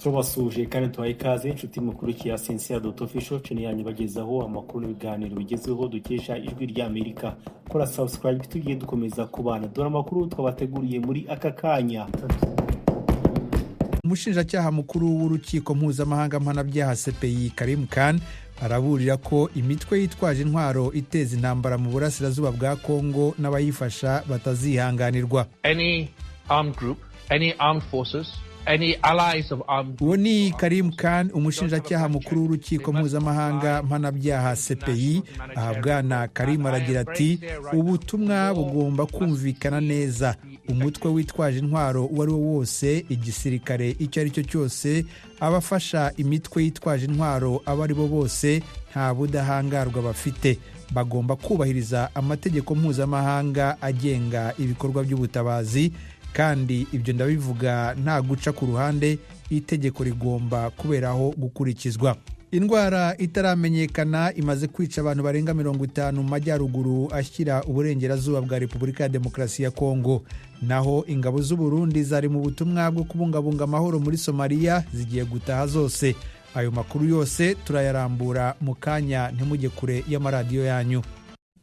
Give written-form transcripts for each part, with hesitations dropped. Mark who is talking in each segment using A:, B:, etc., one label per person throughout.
A: turabasuje kandi tubaye ikaze inshuti mukurikiye Asensia.official channel yanyu bagezaho amakuru n'ibiganiro bigezeho dukesha ijwi rya Amerika. Kora subscribe tugiye dukomeza kubana dore amakuru twabateguriye muri aka kanya.
B: Umushinjacyaha mukuru w'urukiko mpuzamahanga mpanabyaha CPI Karim Khan araburira ko imitwe yitwaje intwaro iteza intambara mu burasirazuba bwa Kongo n'abayifasha batazihanganirwa.
C: Any armed group, any armed forces, any allies of armed
B: uwo ni Karim Khan, umushinjacyaha mukuru w'urukiko mpuzamahanga mpanabyaha CPI. Bwana Karim aragira ati ubutumwa bugomba kumvikana neza. Umutwe witwaje intwaro uwo ari wo wose, igisirikare icyo ari cyo cyose, abafasha imitwe yitwaje intwaro abo ari bo bose nta budahangarwa bafite. Bagomba kubahiriza amategeko mpuzamahanga agenga ibikorwa by'ubutabazi, kandi ibyo ndabivuga nta guca ku ruhande. Itegeko rigomba kuberaho gukurikizwa. Indwara itaramenyekana imaze kwica abantu barenga 50 mu majyaruguru ashyira uburengerazuba bwa Repubulika ya Demokarasi ya Kongo. Naho ingabo z'u Burundi zari mu butumwa bwo kubungabunga amahoro muri Somalia zigiye gutaha zose. Ayo makuru yose turayarambura mu kanya, ntimujye kure y'amaradiyo yanyu.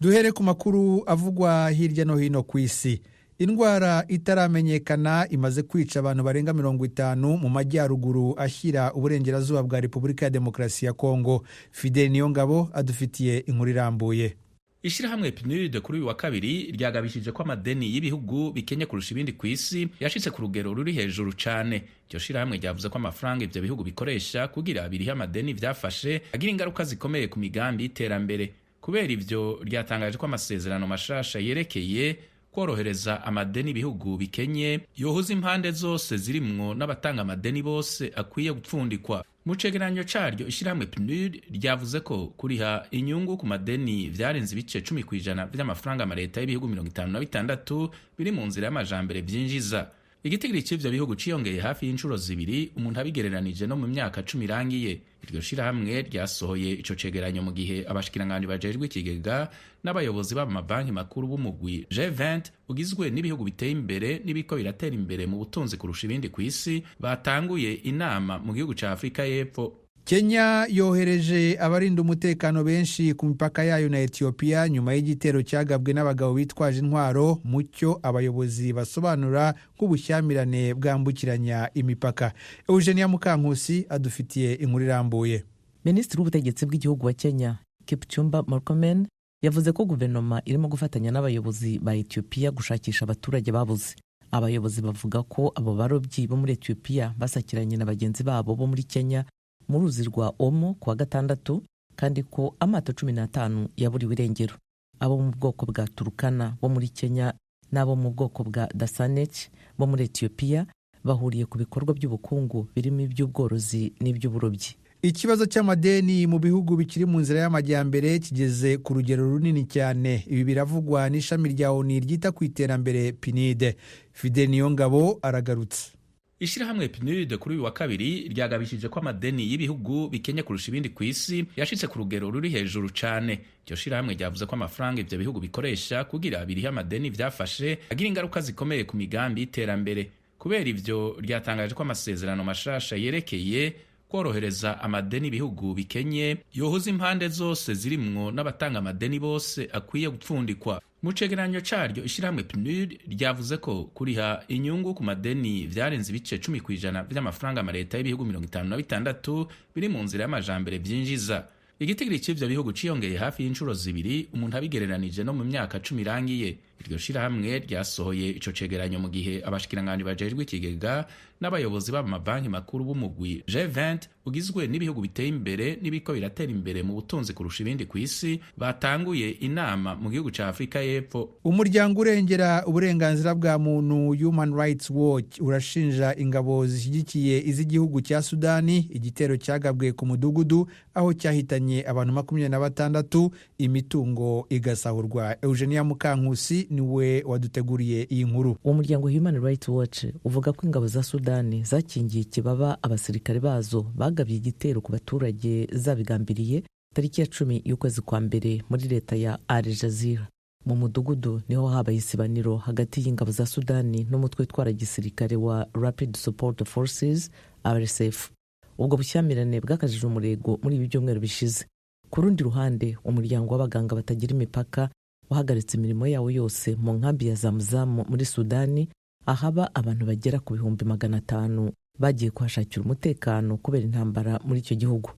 B: Duhere ku makuru avugwa hirya no hino ku isi. Indwara itaramenyekana imaze kwica abantu barenga 50 mu majyaruguru ashyira uburengerazuba bwa Repubulika ya Demokarasi ya Kongo. Fidel Niyongabo adufitiye inkuru irambuye.
D: Ishirahamwe PNUD kuri uyu wa kabiri ryagabishije ko amadeni y'ibihugu bikenye kurusha ibindi ku isi yashitse ku rugero ruri hejuru cyane. Iryo shirahamwe ryavuze ko amafaranga ivyo bihugu bikoresha kugira birihe amadeni vyafashe agira ingaruka zikomeye ku migambi y'iterambere. Kubera ivyo ryatangaje ko amasezerano mashasha yerekeye korohereza amadeni ibihugu bikenye yohuza impande zose zirimwo n'abatanga amadeni bose akwiye gupfundikwa. Mu cegeranyo caryo ishirahamwe PNUD ryavuze ko kuriha inyungu ku madeni vyarenze ibice 10% vy'amafaranga amaleta y'ibihugu 56 biri mu nzira y'amajambere vyinjiza. Igitigiri c'ivyo bihugu ciyongeye hafi y'inshuro zibiri umuntu abigereranije no mu myaka 10 irangiye. Iryo shirahamwe ryasohoye ico cegeranyo mu gihe abashikiranganje bajejwe ikigega n'abayobozi b'amabanki makuru b'umugwi G20 ugizwe n'ibihugu biteye imbere n'ibiko biratera imbere mu butunzi kurusha ibindi ku isi batanguye inama mu gihugu ca Afrika y'Epfo.
B: Kenya yohereje abarinda umutekano benshi ku mipaka yayo na Ethiopia nyuma y'igitero cyagabwe n'abagabo bitwaje intwaro, mucyo abayobozi basobanura nk'ubushyamirane bwambukiranya imipaka. Eugenia Mukankusi adufitiye inkuru irambuye.
E: Minisitiri w'ubutegetsi bw'igihugu wa Kenya Kipchumba Murkomen yavuze ko guverinoma irimo gufatanya n'abayobozi ba Ethiopia gushakisha abaturage babuze. Abayobozi bavuga ko abo barobyi bo muri Ethiopia basakiranye na bagenzi babo bo muri Kenya mu ruzi rwa Omo kuwa gatandatu, kandi ko amato 15 yaburiwe irengero. Abo mu bwoko bwa Turkana bo muri Kenya n'abo mu bwoko bwa Dasanech bo muri Ethiopia bahuriye ku bikorwa by'ubukungu birimo iby'ubworozi n'iby'uburobyi.
B: Ikibazo cy'amadeni mu bihugu bikiri mu nzira y'amajyambere kigeze ku rugero runini cyane. Ibi biravugwa n'ishami rya ONU ryita ku iterambere PNUD. Fidel Niyongabo aragarutse.
D: Ishirahamwe PNUD kuri uyu wa kabiri ryagabishije ko amadeni y'ibihugu bikenye kurusha ibindi ku isi yashitse ku rugero ruri hejuru cyane. Iryo shirahamwe ryavuze ko amafaranga ivyo bihugu bikoresha kugira birihe amadeni vyafashe agira ingaruka zikomeye ku migambi y'iterambere. Kubera ivyo ryatangaje ko amasezerano mashasha yerekeye korohereza amadeni ibihugu bikenye yohuza impande zose zirimwo n'abatanga amadeni bose akwiye gupfundikwa. Mu cegeranyo caryo ishirahamwe PNUD ryavuze ko kuriha inyungu ku madeni vyarenze ibice 10% vy'amafaranga amaleta y'ibihugu 56 biri mu nzira y'amajambere vyinjiza. Igitigiri c'ivyo bihugu ciyongeye hafi y'inshuro zibiri umuntu abigereranije no mu myaka 10 irangiye. Iryo shirahamwe ryasohoye ico cegeranyo mu gihe abashikiranganje bajejwe ikigega n'abayobozi b'amabanki makuru b'umugwi G20 ugizwe n'ibihugu biteye imbere n'ibiko biratera imbere mu butunzi kurusha ibindi ku isi batanguye inama mu gihugu ca Afrika y'Epfo.
B: Umuryango urengera uburenganzira bwa muntu Human Rights Watch urashinja ingabo zishyigikiye iz'igihugu cya Sudani igitero cyagabwe ku mudugudu aho cyahitanye abantu 26, imitungo igasahurwa. Eugenia Mukankusi niwe waduteguriye iyi nkuru.
E: Uwo muryango Human Rights Watch uvuga ko ingabo za Sudani zakingiye ikibaba abasirikare bazo bagabye igitero ku baturage zabigambiriye tariki ya 10 y'ukwezi kwa mbere muri leta ya Al Jazeera. mu mudugudu niho habaye isibaniro hagati y'ingabo za Sudani n'umutwe witwara gisirikare wa Rapid Support Forces RSF. ubwo bushyamirane bwakajije umurego muri ibi byumweru bishize. Ku rundi ruhande, umuryango w'abaganga batagira imipaka wahagaritse imirimo yawo yose mu nkambi ya Zamzam muri Sudani, ahaba abantu bagera ku 500,000 bagiye kuhashakira umutekano kubera intambara muri icyo gihugu.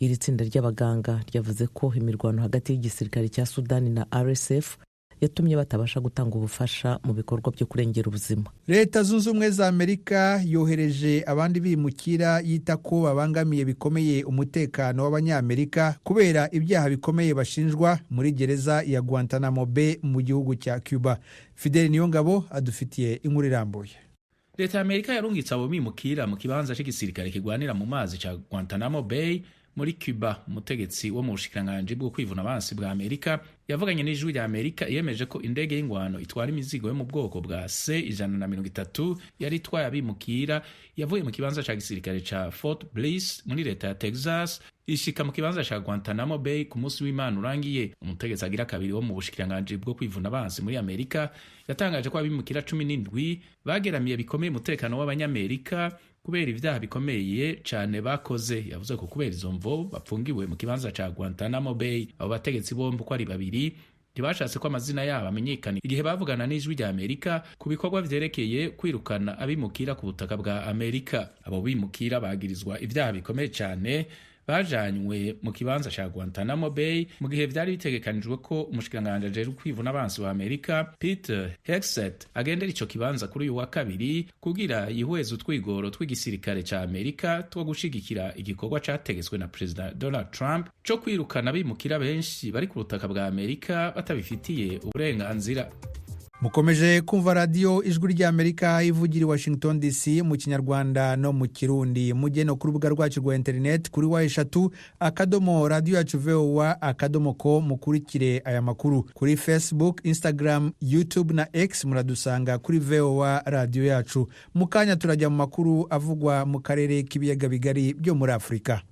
E: Iri tsinda ry'abaganga ryavuze ko imirwano hagati y'igisirikare cya Sudani na RSF yatumye batabasha gutanga ubufasha mu bikorwa byo kurengera ubuzima.
B: Leta Zunze Ubumwe za Amerika yohereje abandi bimukira yita ko babangamiye bikomeye umutekano w'abanyamerika kubera ibyaha bikomeye bashinjwa muri gereza ya Guantanamo Bay mu gihugu cya Cuba. Fidel Niyongabo adufitiye inkuru irambuye.
D: Leta ya Amerika yarungitse abo bimukira mu kibanza cy'igisirikare kigwanira mu mazi cya Guantanamo Bay muri Cuba. Umutegetsi wo mu bushikiranganji bwo kwivuna abansi bwa Amerika yavuganye n'ijwi rya Amerika yemeje ko indege y'ingwano itwara imizigo yo mu bwoko bwa C-130 yari itwaye abimukira yavuye mu kibanza cya gisirikare cya Fort Bliss muri leta ya Texas ishika mu kibanza cya Guantanamo Bay ku munsi w'Imana urangiye. Umutegetsi agira kabiri wo mu bushikiranganji bwo kwivuna abansi muri Amerika yatangaje ko abimukira 17 bageramiye bikomeye umutekano w'abanyamerika kubera ibyaha bikomeye cyane bakoze. Yavuze ko kubera izo mvo bapfungiwe mu kibanza cya Guantanamo Bay. Abo bategetsi bombi uko ari babiri ntibashatse ko amazina yabo amenyekana igihe bavugana n'ijwi rya Amerika ku bikorwa vyerekeye kwirukana abimukira ku butaka bwa Amerika. Abo bimukira bagirizwa ibyaha bikomeye cyane bajanywe mu kibanza cya Guantanamo Bay mu gihe vyari bitegekanijwe ko umushikiranganje ajejwe kwivuna abansi wa Amerika Peter Hegseth agendera ico kibanza kuri uyu wa kabiri kugira yihweze utwigoro tw'igisirikare ca Amerika two gushigikira igikorwa categetswe na President Donald Trump co kwirukana abimukira benshi bari ku butaka bwa Amerika batabifitiye uburenganzira.
B: Mukomeje kumva radio Ijwi ry'Amerika ivugira i Washington DC mu Kinyarwanda no mu Kirundi. Mujye ku rubuga rwacu rwa internet kuri wa3.radio.voa.com mukurikire aya makuru. Kuri Facebook, Instagram, YouTube na X muradusanga kuri VOA radio yacu. Mukanya turajya mu makuru avugwa mu karere k'ibiyaga bigari byo muri Afrika.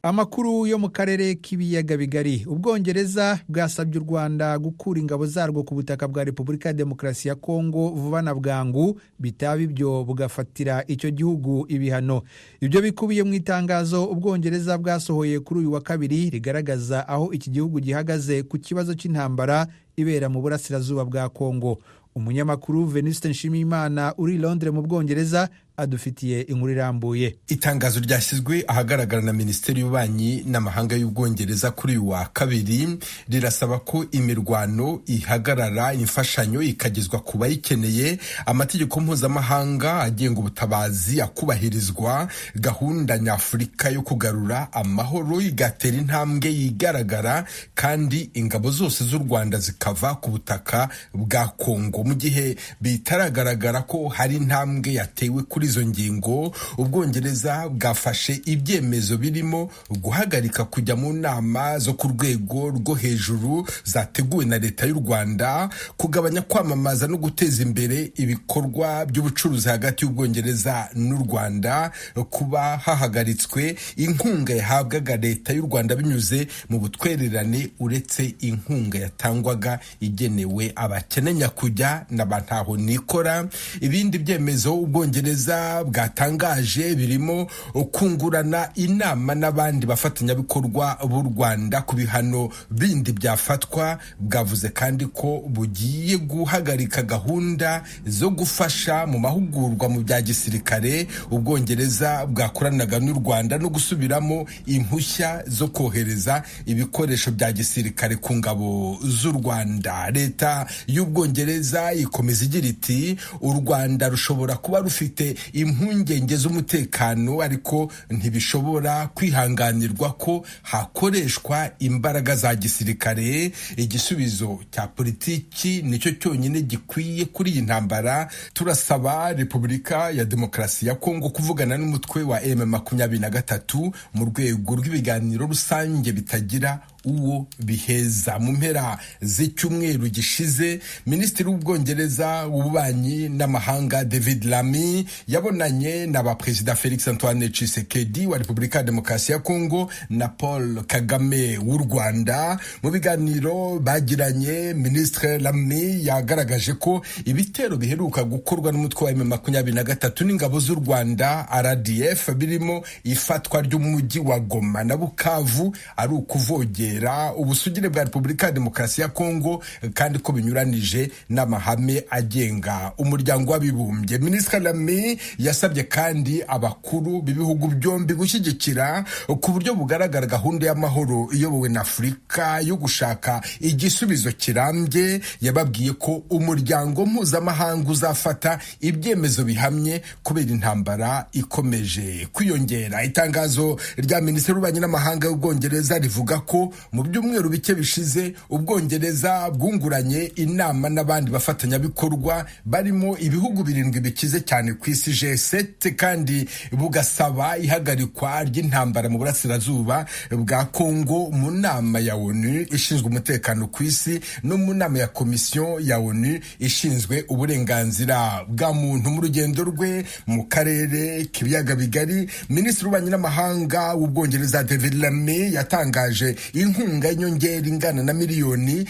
B: Amakuru yo mu karere k'ibiyaga bigari. Ubwongereza bwasabye u Rwanda gukura ingabo zarwo ku butaka bwa Repubulika ya Demokarasi ya Kongo vuba na bwangu, bitaba ibyo bugafatira icyo gihugu ibihano. Ibyo bikubiye mu itangazo Ubwongereza bwasohoye kuri uyu wa kabiri rigaragaza aho iki gihugu gihagaze ku kibazo cy'intambara ibera mu burasirazuba bwa Kongo. Umunyamakuru Venuste Nshimiyimana uri Londres mu Bwongereza adufitiye inkuru irambuye.
F: Itangazo ryashyizwe ahagaragara na Minisiteri y'Ububanyi n'Amahanga y'Ubwongereza kuri uyu wa kabiri rirasaba ko imirwano ihagarara, imfashanyo ikagezwa ku bayikeneye, amategeko mpuzamahanga agenga ubutabazi akubahirizwa, gahunda nyafurika yo kugarura amahoro igatera intambwe yigaragara, kandi ingabo zose z'u Rwanda zikava ku butaka bwa Kongo. Mu gihe bitaragaragara ko hari intambwe yatewe kuri izo ngingo, Ubwongereza bwafashe ibyemezo birimo guhagarika kujya mu nama zo ku rwego rwo hejuru zateguwe na leta y'u Rwanda, kugabanya kwamamaza no guteza imbere ibikorwa by'ubucuruzi hagati y'Ubwongereza n'u Rwanda, kuba hahagaritswe inkunga yahabwaga leta y'u Rwanda binyuze mu butwererane uretse inkunga yatangwaga igenewe abakene nyakujya n'abantaho nikora. Ibindi byemezo Ubwongereza bwatangaje birimo kungurana inama n'abandi bafatanyabikorwa b'u Rwanda ku bihano bindi byafatwa. Bwavuze kandi ko bugiye guhagarika gahunda zo gufasha mu mahugurwa mu bya gisirikare Ubwongereza bwakoranaga n'u Rwanda no gusubiramo impushya zo kohereza ibikoresho bya gisirikare ku ngabo z'u Rwanda. Leta y'Ubwongereza ikomeza igira iti u Rwanda rushobora kuba rufite impungenge z'umutekano, ariko ntibishobora kwihanganirwa ko hakoreshwa imbaraga za gisirikare. Igisubizo cya politiki nicyo cyonyine gikwiye kuri iyi ntambara. Turasaba Repubulika ya Demokarasi ya Kongo kuvugana n'umutwe wa M23 mu rwego rw'ibiganiro rusange bitagira uwo biheza. Mu mpera z'icyumweru gishize, minisitiri w'ubwongereza w'ububanyi n'amahanga David Lammy yabonanye na Perezida Felix Antoine Tshisekedi wa Repubulika ya Demokarasi ya Kongo na Paul Kagame w'u Rwanda. Mu biganiro bagiranye, Minisitiri Lammy yagaragaje ko ibitero biheruka gukorwa n'umutwe wa M23 n'ingabo z'u Rwanda RDF birimo ifatwa ry'umujyi wa Goma na Bukavu ari ukuvogera ubusugire bwa Repubulika ya Demokarasi ya Kongo kandi ko binyuranije n'amahame agenga umuryango w'abibumbye. Minisitiri Lammy yasabye kandi abakuru b'ibihugu byombi gushyigikira ku buryo bugaragara gahunda y'amahoro iyobowe na Afurika yo gushaka igisubizo kirambye. Yababwiye ko umuryango mpuzamahanga uzafata ibyemezo bihamye kubera intambara ikomeje kwiyongera. Itangazo rya Minisitiri w'Ububanyi n'Amahanga y'Ubwongereza rivuga ko mu byumweru bike bishize Ubwongereza bwunguranye inama n'abandi bafatanyabikorwa barimo ibihugu 7 bikize cyane ku isi G7 kandi bugasaba ihagarikwa ry'intambara mu burasirazuba bwa Kongo mu nama ya ONU ishinzwe umutekano ku isi no mu nama ya komisiyo ya ONU ishinzwe uburenganzira bwa muntu. Mu rugendo rwe mu karere k'ibiyaga bigari, Minisitiri w'Ububanyi n'Amahanga w'Ubwongereza David Lammy yatangaje inkunga y'inyongera ingana na miliyoni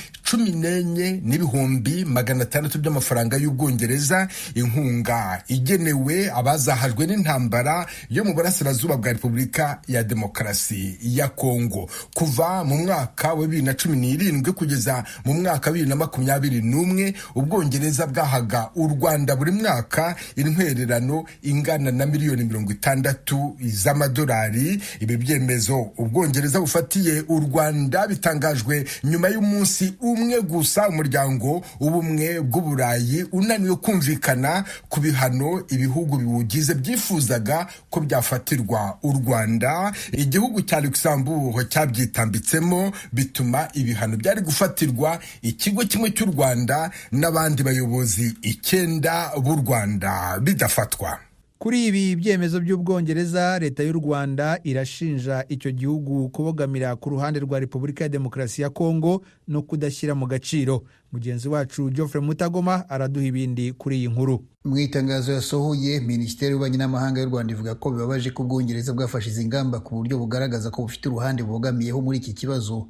F: 14,600 by'amafaranga y'Ubwongereza, inkunga igenewe abazahajwe n'intambara yo mu burasirazuba bwa Repubulika ya Demokarasi ya Kongo. Kuva mu mwaka wa 2017 kugeza mu mwaka wa 2021 Ubwongereza bwahaga u Rwanda buri mwaka intwererano ingana na miliyoni 60 z'amadolari. Ibi byemezo Ubwongereza bufatiye u Rwanda bitangajwe nyuma y'umunsi umwe gusa umuryango w'ubumwe bw'Uburayi unaniwe kumvikana ku bihano ibihugu biwugize byifuzaga ko byafatirwa u Rwanda. Igihugu cya Luxembourg cyabyitambitsemo bituma ibihano byari gufatirwa ikigo kimwe cy'u Rwanda n'abandi bayobozi 9 b'u Rwanda bidafatwa.
B: Kuri ibi byemezo by'Ubwongereza, leta y'u Rwanda irashinja icyo gihugu kubogamira ku ruhande rwa Repubulika ya Demokarasi ya Kongo no kudashyira mu gaciro. Mugenzi wacu Geoffrey Mutagoma araduha ibindi kuri iyi nkuru.
G: Mu itangazo yasohoye, Minisiteri y'Ububanyi n'Amahanga y'u Rwanda ivuga ko bibabaje ko Ubwongereza bwafashe izi ngamba ku buryo bugaragaza ko bufite uruhande bubogamiyeho muri iki kibazo.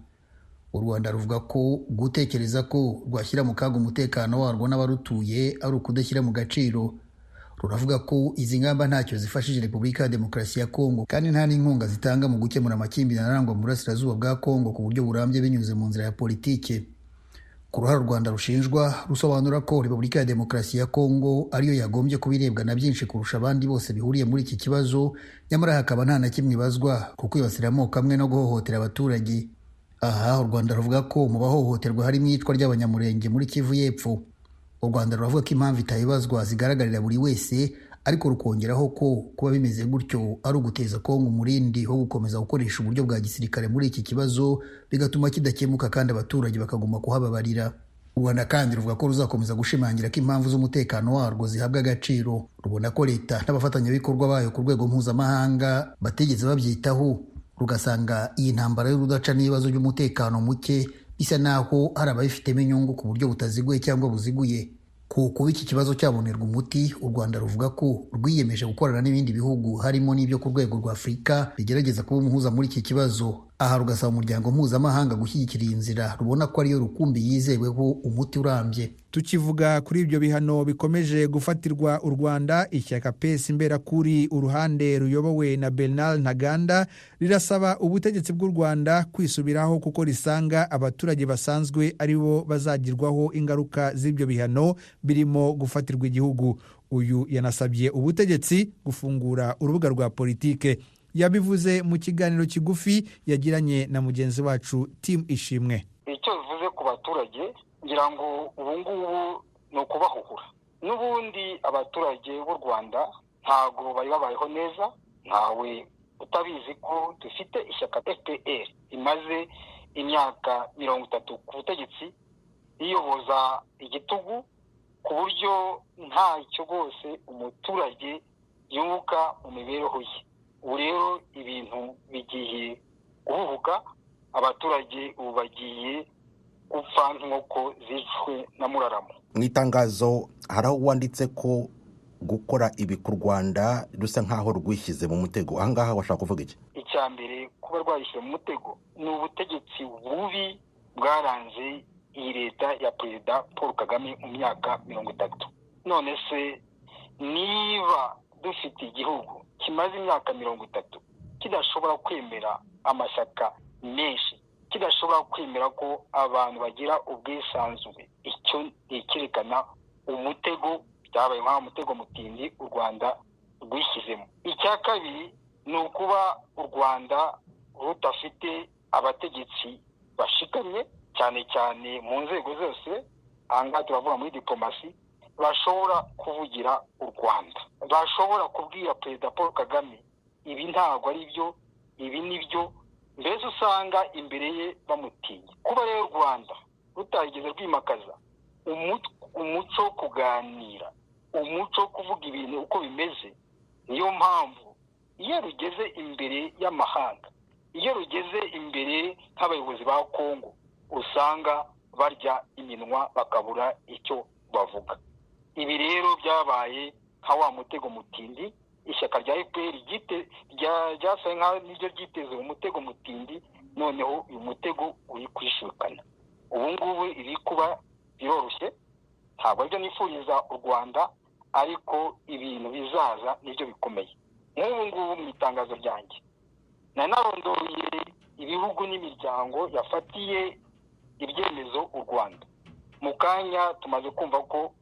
G: U Rwanda ruvuga ko gutekereza ko rwashyira mu kaga umutekano warwo n'abarutuye ari ukudashyira mu gaciro. Ruravuga ko izi ngamba ntacyo zifashije Repubulika ya Demokarasi ya Kongo kandi nta n'inkunga zitanga mu gukemura amakimbirane arangwa mu burasirazuba bwa Kongo ku buryo burambye binyuze mu nzira ya politike. Ku ruhare u Rwanda rushinjwa, rusobanura ko Repubulika ya Demokarasi ya Kongo ariyo yagombye kubirebwa na byinshi kurusha abandi bose bihuriye muri iki kibazo, nyamara hakaba nta na kimwe ibazwa ku kwibasira amoko amwe no guhohotera abaturage. Aha u Rwanda ruvuga ko mu bahohoterwa harimo iyicwa ry'Abanyamurenge muri Kivu y'Epfo. U Rwanda ruravuga ko impamvu itayibazwa zigaragarira buri wese, ariko rukongeraho ko kuba bimeze gutyo ari uguteza Kongo umurindi wo gukomeza gukoresha uburyo bwa gisirikare muri iki kibazo, bigatuma kidakemuka kandi abaturage bakaguma kuhababarira. U Rwanda kandi ruvuga ko ruzakomeza gushimangira ko impamvu z'umutekano warwo zihabwa agaciro. Rubona ko leta n'abafatanyabikorwa bayo ku rwego mpuzamahanga batigeze babyitaho, rugasanga iyi ntambara y'urudaca n'ibibazo by'umutekano muke bisa naho hari ababifitemo inyungu ku buryo butaziguye cyangwa buziguye. Kuba iki kibazo cyabonerwa umuti, u Rwanda ruvuga ko rwiyemeje gukorana n'ibindi bihugu harimo n'ibyo ku rwego rwa Afurika bigerageza kuba umuhuza muri iki kibazo. Aha rugasaba umuryango mpuzamahanga gushyigikira iyi nzira rubona ko ariyo rukumbi yizeweho umuti urambye.
B: Tukivuga kuri ibyo bihano bikomeje gufatirwa u Rwanda, ishyaka PS Imberakuri uruhande ruyobowe na Bernard Ntaganda rirasaba ubutegetsi bw'u Rwanda kwisubiraho kuko risanga abaturage basanzwe aribo bazagirwaho ingaruka z'ibyo bihano birimo gufatirwa igihugu. Uyu yanasabye ubutegetsi gufungura urubuga rwa politike. Yabivuze mu kiganiro kigufi yagiranye na mugenzi wacu Tim Ishimwe.
H: Icyo bivuze ku baturage ngira ngo ubu ngubu ni ukubahuhura. N'ubundi abaturage b'u Rwanda ntago bari babayeho neza, ntawe utabizi ko dufite ishyaka FPR imaze imyaka 30 ku butegetsi iyoboza igitugu ku buryo ntacyo rwose umuturage yunguka mu mibereho ye. Ubu rero ibintu bigiye guhubuka, abaturage ubu bagiye gupfa nk'uko zishwe na muraramo.
I: Mu itangazo hari aho wanditse ko gukora ibi ku Rwanda rusa nk'aho rwishyize mu mutego. Ahangaha washaka kuvuga iki?
H: Icya mbere, kuba rwayishyize mu mutego ni ubutegetsi bubi bwaranze iyi leta ya Perezida Paul Kagame mu myaka 30. None se niba dufite igihugu kimaze imyaka 30 kidashobora kwemera amashyaka menshi, kidashobora kwemera ko abantu bagira ubwisanzure, icyo ikerekana umutego, byabaye nk'aho umutego mutindi u Rwanda rwishyizemo. Icya kabiri ni ukuba u Rwanda rudafite abategetsi bashikamye, cyane cyane mu nzego zose. Ahangaha turavuga muri diplomasi, bashobora kuvugira u Rwanda, bashobora kubwira Perezida Paul Kagame ibi ntabwo ari byo, ibi ni byo, mbese usanga imbere ye bamutinya. Kuba rero u Rwanda rutarigeze rwimakaza umuco wo kuganira, umuco wo kuvuga ibintu uko bimeze, niyo mpamvu iyo rugeze imbere y'amahanga, iyo rugeze imbere nk'abayobozi ba Kongo, usanga barya iminwa bakabura icyo bavuga. Ibi rero byabaye nka wa mutego mutindi ishyaka rya FPR ryasa nk'aho niryo ryiteze umutego mutindi, noneho uyu mutego uri kwishukana. Ubu ngubu iri kuba biroroshye, ntabwo aribyo nifuriza u Rwanda, ariko ibintu bizaza nibyo bikomeye. Nk'ubu ngubu mu itangazo ryanjye nanarondoye ibihugu n'imiryango yafatiye ibyemezo u Rwanda. Mu kanya tumaze kumva ko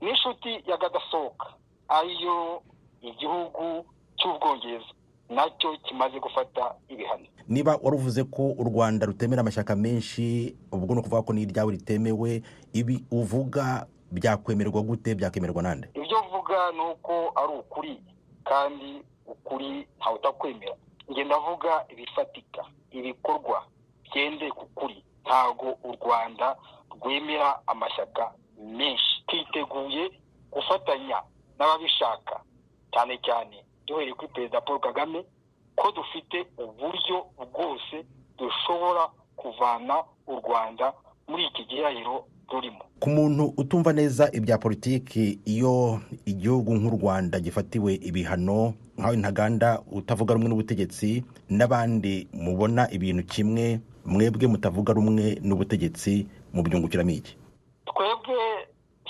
H: n'inshuti ya Gadasohoka ariyo igihugu cy'Ubwongereza nacyo kimaze gufata ibihano.
I: Niba waruvuze ko u Rwanda rutemera amashyaka menshi, ubwo no kuvuga ko n'iryawe ritemewe, ibi uvuga byakwemerwa gute, byakemerwa nande?
H: Ibyo uvuga ni uko ari ukuri, kandi ukuri ntawe utakwemera. Nge ndavuga ibifatika, ibikorwa byende ku kuri. Ntago u Rwanda rwemera amashyaka menshi. Twiteguye gufatanya n'ababishaka, cyane cyane duhereye kuri Perezida Paul Kagame, ko dufite uburyo bwose dushobora kuvana u Rwanda muri iki gihirahiro rurimo.
I: Ku muntu utumva neza ibya politiki, iyo igihugu nk'u Rwanda gifatiwe ibihano, nkawe Ntaganda utavuga rumwe n'ubutegetsi, n'abandi mubona ibintu kimwe, mwebwe mutavuga rumwe n'ubutegetsi, mu byungukiramo iki?
H: Twebwe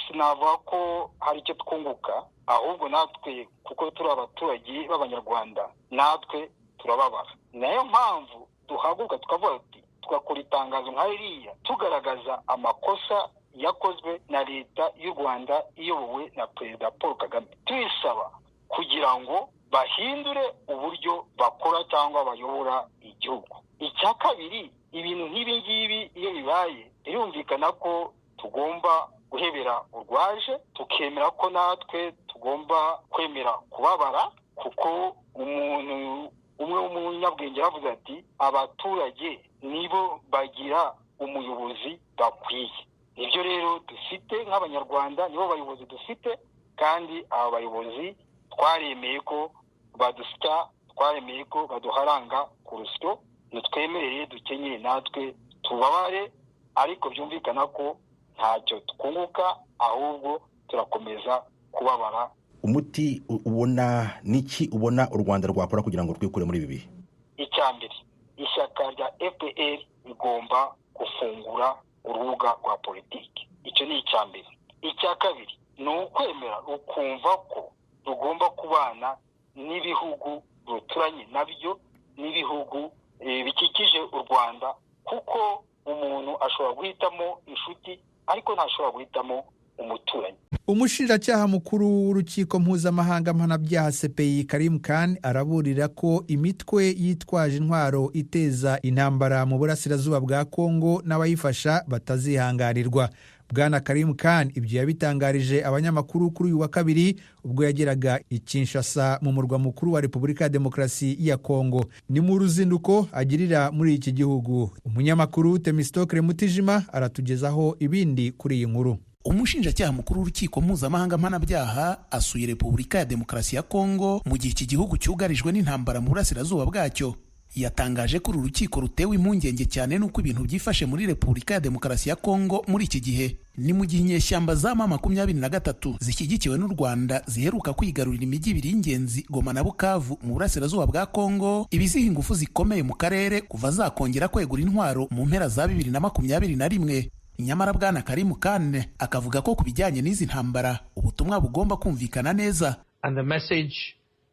H: sinavuga ko hari icyo twunguka, ahubwo natwe kuko turi abaturage b'Abanyarwanda, natwe turababara. Nayo mpamvu duhaguruka tukavuga ati, tugakora itangazo nka ririya tugaragaza amakosa yakozwe na leta y'u Rwanda iyobowe na Perezida Paul Kagame, tuyisaba kugira ngo bahindure uburyo bakora cyangwa bayobora igihugu. Icya kabiri, ibintu nk'ibi ngibi iyo bibaye, birumvikana ko tugomba guhebera urwaje, tukemera ko natwe tugomba kwemera kubabara, kuko umuntu umwe w'umunyabwenge yavuze ati, abaturage nibo bagira umuyobozi bakwiye. Nibyo rero dufite nk'Abanyarwanda, nibo bayobozi dufite, kandi aba bayobozi twaremeye ko badusya, twaremeye ko baduharanga ku rusyo, nitwemerere dukenyeye natwe tubabare, ariko byumvikana ko ntacyo twunguka, ahubwo turakomeza kubabara.
I: Umuti ubona niki, ubona u Rwanda rwakora kugira ngo rwikure muri ibi bihe?
H: Icya mbere, ishyaka rya FPR rigomba gufungura urubuga rwa politiki. Icyo ni icya mbere. Icya kabiri ni ukwemera ukumva ko rugomba kubana n'ibihugu ruturanye nabyo, n'ibihugu bikikije u Rwanda, kuko umuntu ashobora guhitamo inshuti ariko ntashobora guhitamo umuturanyi.
B: Umushinjacyaha mukuru w'urukiko mpuzamahanga mpanabyaha CPI Karim Khan araburira ko imitwe yitwaje intwaro iteza intambara mu burasirazuba bwa Kongo n'abayifasha batazihangarirwa. Bwana Karim Khan ibyo yabitangarije abanyamakuru kuri uyu wa kabiri ubwo yageraga i Kinshasa mu murwa mukuru wa Repubulika ya Demokarasi ya Kongo. Ni mu ruzinduko agirira muri iki gihugu. Umunyamakuru Temistokle Mutijima aratugezaho ibindi kuri iyi nkuru.
J: Umushinjacyaha mukuru w'urukiko mpuzamahanga mpanabyaha asuye Repubulika ya Demokarasi ya Kongo mu gihe iki gihugu cyugarijwe n'intambara mu burasirazuba bwacyo. yatangaje ko uru rukiko rutewe impungenge cyane n'uko ibintu byifashe muri Repubulika ya Demokarasi ya Kongo muri iki gihe. Ni mu gihe inyeshyamba za M23 zishyigikiwe n'u Rwanda ziheruka kwigarurira imijyi ibiri y'ingenzi Goma na Bukavu mu burasirazuba bwa Kongo, ibiziha ingufu zikomeye mu karere kuva zakongera kwegura intwaro mu mpera za 2021. Nyamara Bwana Karim Khan akavuga ko ku bijyanye n'izi ntambara ubutumwa bugomba kumvikana neza.
C: And the message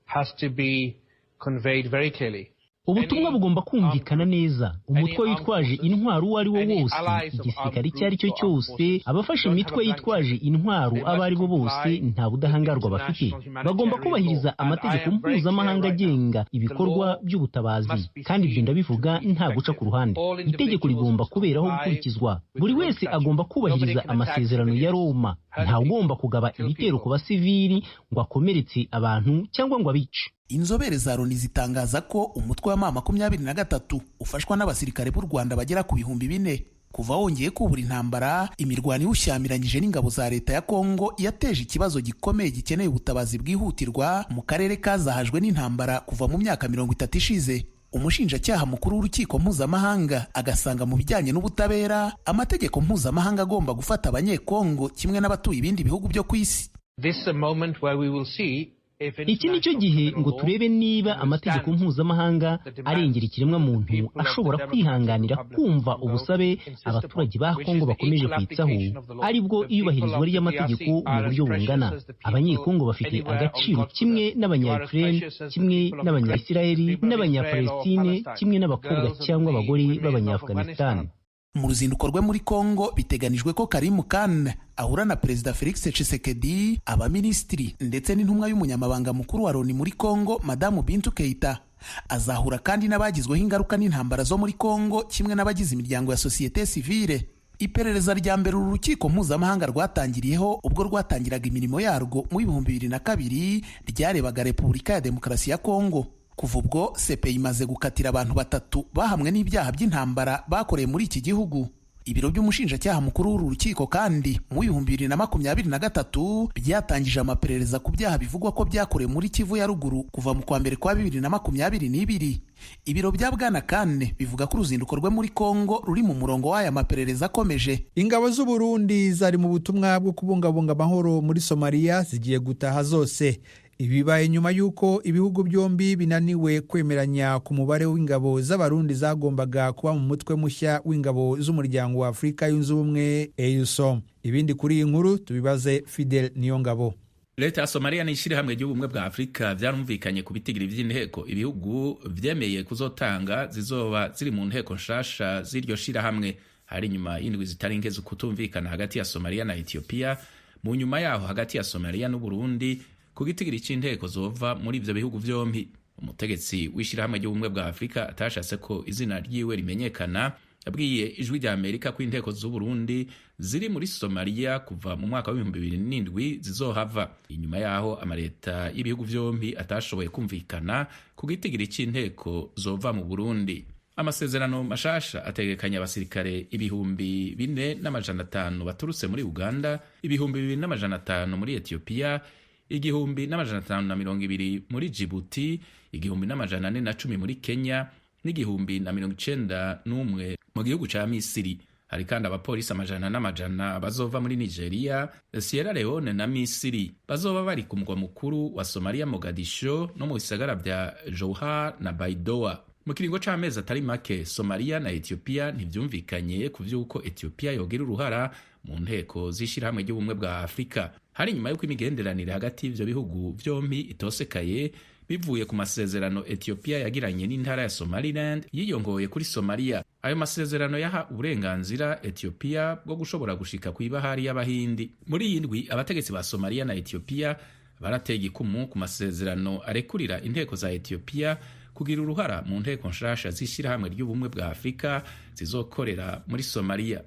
C: has to be conveyed very clearly.
K: Ubutumwa bugomba kumvikana neza. Umutwe witwaje intwaro uwo ari wo wose, igisirikare icyo ari cyo cyose, abafashe imitwe yitwaje intwaro abo ari bo bose nta budahangarwa bafite. Bagomba kubahiriza amategeko mpuzamahanga agenga ibikorwa by'ubutabazi, kandi ibyo ndabivuga nta guca ku ruhande. Itegeko rigomba kuberaho gukurikizwa. Buri wese agomba kubahiriza amasezerano ya Roma. Nta ugomba kugaba ibitero ku basivili ngo akomeretse abantu cyangwa ngo abice.
J: Inzobere za Loni zitangaza ko umutwe wa M23 ufashwa n'abasirikare b'u Rwanda bagera ku 4,000. Kuva wongeye kubura intambara, imirwano iwushyamiranyije n'ingabo za leta ya Kongo yateje ikibazo gikomeye gikeneye ubutabazi bwihutirwa mu karere kazahajwe n'intambara kuva mu myaka 30 ishize. Umushinjacyaha mukuru w'urukiko mpuzamahanga agasanga mu bijyanye n'ubutabera amategeko mpuzamahanga agomba gufata abanyekongo kimwe n'abatuye ibindi bihugu byo ku isi.
K: Iki ni cyo gihe ngo turebe niba amategeko mpuzamahanga arengera ikiremwa muntu ashobora kwihanganira kumva ubusabe abaturage ba Kongo bakomeje kwitsaho, aribwo iyubahirizwa ry'amategeko mu buryo bungana. Abanyekongo bafite agaciro kimwe n'abanya-Ukraine, kimwe n'abanya-Isiraheli, n'abanya-Palestine, kimwe n'abakobwa cyangwa abagore b'abanya-Afghanistan.
J: Mu ruzinduko rwe muri Kongo biteganijwe ko Karim Khan ahura na Perezida Felix Tshisekedi, abaminisitiri ndetse n'intumwa y'umunyamabanga mukuru wa Loni muri Kongo Madamu Bintou Keita. Azahura kandi n'abagizweho ingaruka n'intambara zo muri Kongo kimwe n'abagize imiryango ya societe civile. Iperereza rya mbere uru rukiko mpuzamahanga rwatangiriyeho ubwo rwatangiraga imirimo yarwo mu 2002 ryarebaga Repubulika ya Demokarasi ya Kongo. Kuva ubwo CPI imaze gukatira abantu 3 bahamwe n'ibyaha by'intambara bakoreye muri iki gihugu. Ibiro by'umushinjacyaha mukuru w'uru rukiko kandi mu 2023 byatangije amaperereza ku byaha bivugwa ko byakorewe muri Kivu ya ruguru kuva mu kwa mbere kwa 2022. Ibiro bya Bwana Kane bivuga ko uruzinduko rwe muri Kongo ruri mu murongo w'aya maperereza akomeje.
B: Ingabo z'u Burundi zari mu butumwa bwo kubungabunga amahoro muri Somalia zigiye gutaha zose. Ibibaye nyuma y'uko ibihugu byombi binaniwe kwemeranya ku mubare w'ingabo z'abarundi zagombaga kuba mu mutwe mushya w'ingabo z'umuryango wa Afurika yunze ubumwe EUSOM. Ibindi kuri iyi nkuru tubibaze Fidel Niyongabo.
D: Leta ya Somalia n'ishirahamwe ry'ubumwe bwa Afurika vyarumvikanye ku bitigiri vy'inteko ibihugu vyemeye kuzotanga zizoba ziri mu nteko nshasha z'iryo shirahamwe. Hari nyuma y'indwi zitaringeze kutumvikana hagati ya Somalia na Ethiopia, mu nyuma yaho hagati ya Somalia n'u Burundi ku gitigiri c'inteko zova muri ivyo bihugu vyombi. Umutegetsi w'ishirahamwe ry'ubumwe bwa Afurika atashatse ko izina ryiwe rimenyekana yabwiye ijwi rya Amerika ko inteko z'u Burundi ziri muri Somalia kuva mu mwaka wa 2007 zizohava. Inyuma yaho amaleta y'ibihugu vyombi atashoboye kumvikana ku gitigiri c'inteko zova mu Burundi. Amasezerano mashasha ategekanya abasirikare 4,500 baturutse muri Uganda, 2,500 muri Ethiopia, 1,520 muri Djibouti, 1,410 muri Kenya, n'1,091 mu gihugu ca Misiri. Hari kandi abapolisi 100 bazova muri Nigeria, Sierra Leone na Misiri. Bazoba bari ku mugwa mukuru wa Somalia Mogadisho no mu bisagara vya Jowhar na Baidoa. Mu kiringo c'amezi atari make, Somalia na Ethiopia ntivyumvikanye ku vy'uko Ethiopia yogira uruhara mu nteko z'ishirahamwe ry'ubumwe bwa Afurika. Hari nyuma y'uko imigenderanire hagati y'ivyo bihugu vyombi itosekaye bivuye ku masezerano Ethiopia yagiranye n'intara ya Somaliland yiyongoye kuri Somalia. Ayo masezerano yaha uburenganzira Ethiopia bwo gushobora gushika ku ibahari y'Abahindi. Muri iyi ndwi abategetsi ba Somalia na Ethiopia barateye igikumu ku masezerano arekurira inteko za Ethiopia kugira uruhara mu nteko nshasha z'ishirahamwe ry'ubumwe bwa Afurika zizokorera muri Somalia.